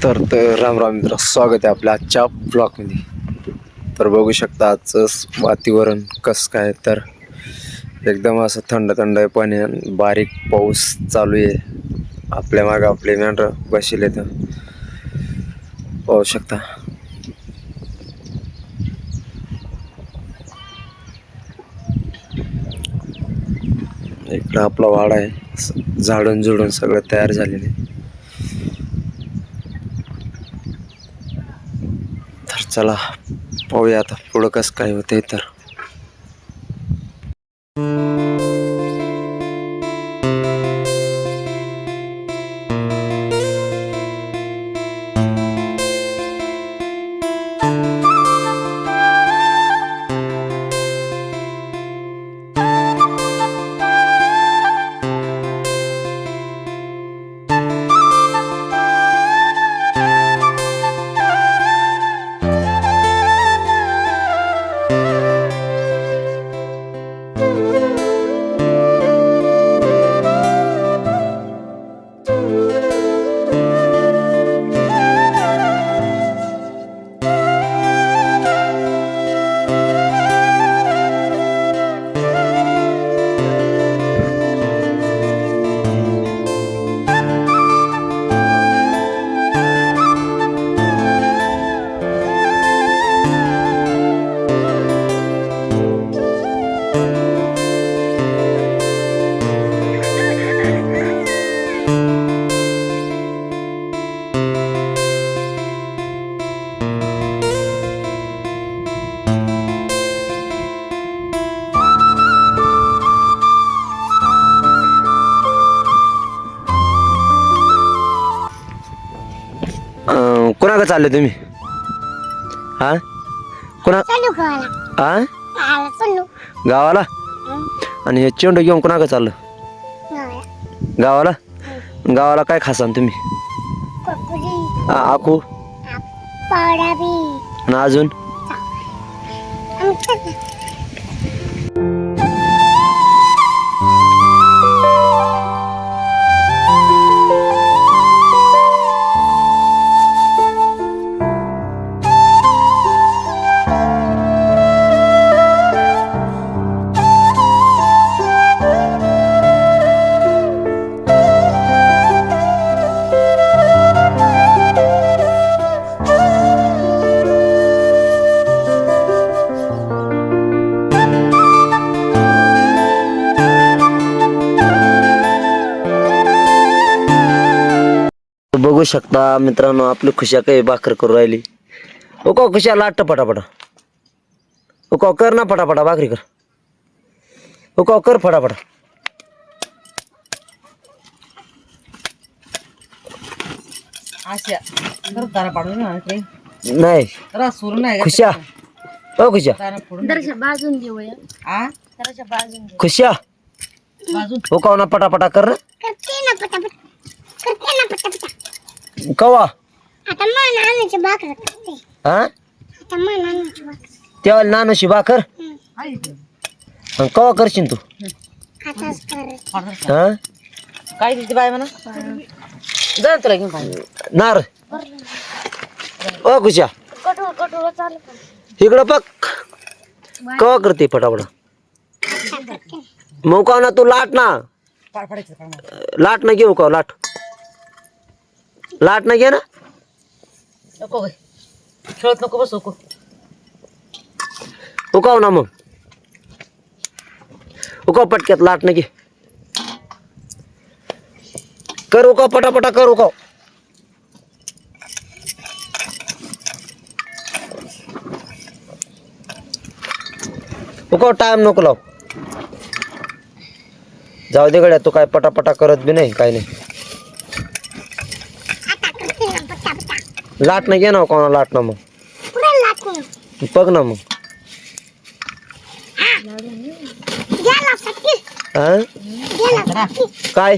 तर राम राम मित्र, स्वागत आहे आपल्या आजच्या ब्लॉगमध्ये. तर बघू शकता आजचं वातावरण कसं काय. तर एकदम असं थंड थंड आहे, पाणी बारीक पाऊस चालू आहे. आपल्या मागं आपले मेंढरं बसले तर पाहू शकता. इकडं आपला वाडा आहे, झाडून झुडून सगळं तयार झालेलं आहे. तर चला पाहूया आता पुढं कसं काय होतंय. तर कोणाकडे चालले तुम्ही? हा कोणा हा गावाला? आणि हे चेंडू घेऊन कोणाकडे चाललं? गावाला. गावाला काय खासान तुम्ही? आखू आणि अजून बघू शकता मित्रांनो, आपली खुशा काही भाकर करू राहिली. ओ का खुशा लाट पटापटा. ओ का कर ना पटापटा भाकरी कर. ओ का कर फटाफटा. नाही खुशा. ओ खुशा खुशा ओ का ना पटापटा कर ना कवा. हा तेव्हा नानूशी भाकर कवा करशील तू? हा काय दिसते बाय म्हणा जा तुला घेऊन नार. ओ खुशा इकडं बघ कवा करते पटापटा. मग का ना तू लाट ना लाट ना घेऊ का लाट लाट ना घे ना. नको खेळत नको बसू उकाव ना मग उकाव पटक्यात लाट ना घे. कर उकाव पटापटा कर उकाव. उकाव टाइम नको लाव. जाऊ दे गड्या, तू काय पटापटा करत बी नाही काय नाही. लाट ना घे ना कोणा लाट ना मग बघ ना मग. काय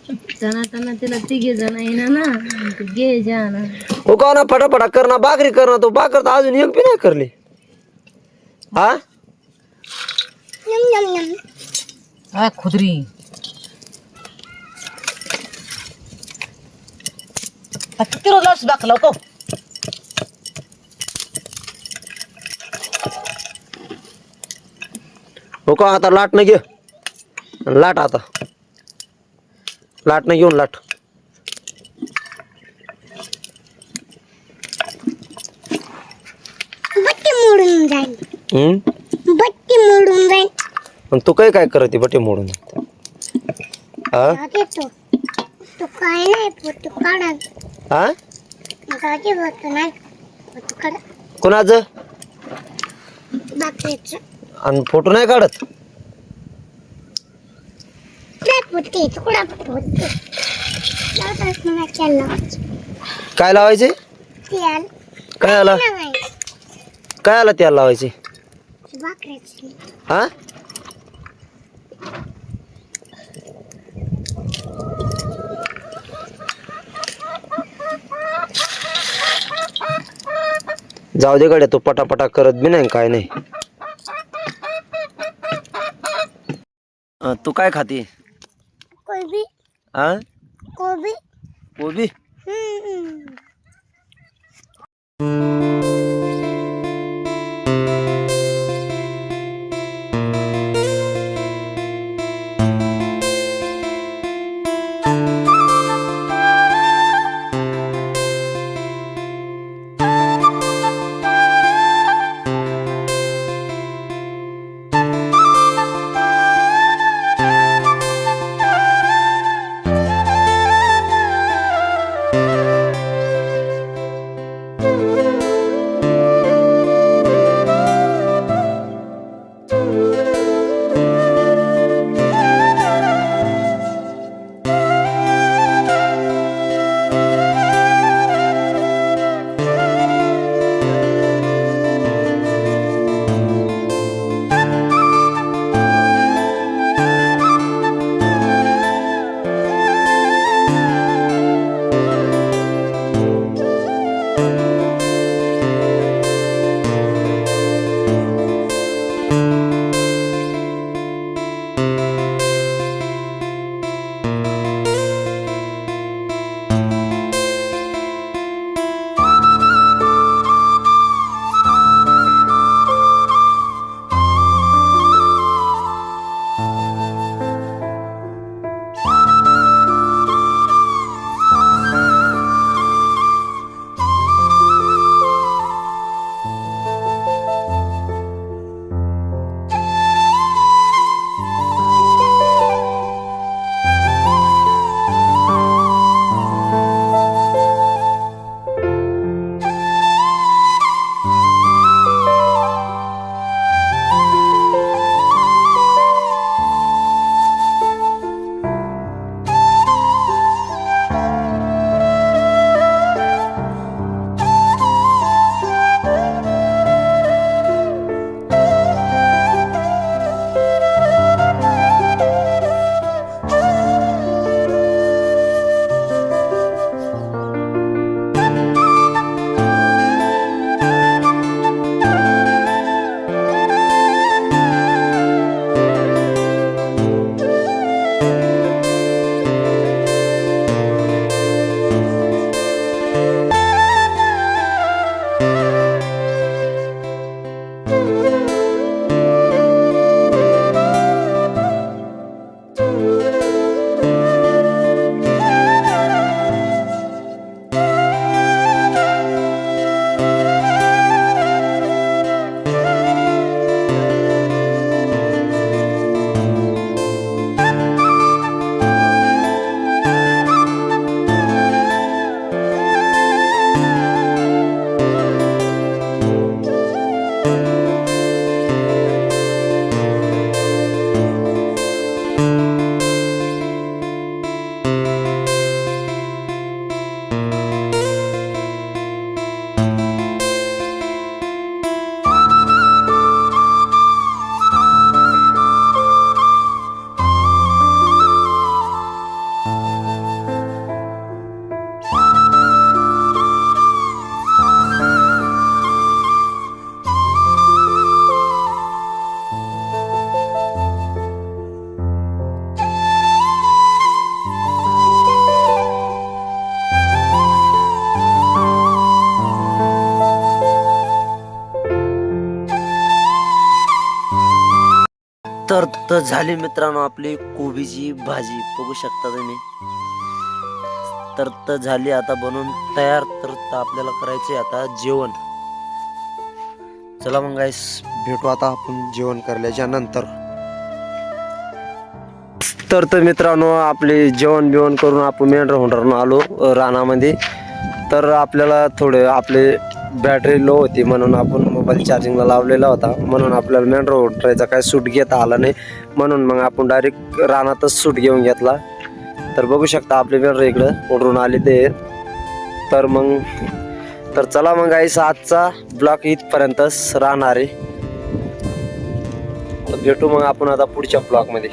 टना तिला तिघे जण येणार ना ते घे जाना हो का ना फटाफटा कर ना भाकरी कर ना तो भाकर तर अजून एक बी नाही करली हा हा खुदरी किती रोज लावस दाखल को हो का आता लाट न घे लाट आता लाट न घेऊन लाट बट्टी मोडून जाईल हम्म बट्टी मोडून जाईल पण तू काय करते बटे मोडून हा येतो तू काय नाही फोटो काढा हा गाडी होतो नाही फोटो काढा कोणाचं बाकरीचं आणि फोटो नाही काढत नाही फोटो तुकडा फोटो लावताच मला केला काय लावायचे तेल काय आला काय आला त्याला लावायचे बाकरीचं हा जाऊ दे गड्या तू पटापटा करत बी नाही काय नाही तू काय खाते कोबी हा कोबी कोबी तर झाली मित्रांनो आपली कोबीची भाजी बघू शकता तुम्ही. तर झाली आता बनवून तयार. तर आपल्याला करायचे आता जेवण. चला मग गाईस भेटू आता आपण जेवण करल्याच्या नंतर. तर मित्रांनो आपले जेवण बिवण करून आपण मेंढर होंडरून आलो रानामध्ये. तर आपल्याला थोडे आपले बॅटरी लो होती म्हणून आपण मोबाईल चार्जिंगला लावलेला होता, म्हणून आपल्याला मेंढर होंडरायचा काय सूट घेता आला नाही, म्हणून मग आपण डायरेक्ट रानातच सूट घेऊन घेतला. तर बघू शकता आपले मेंढर इकडं उडून आले ते. तर चला मग गाईस आजचा ब्लॉग इथपर्यंतच राहणार आहे. भेटू मग आपण आता पुढच्या ब्लॉगमध्ये.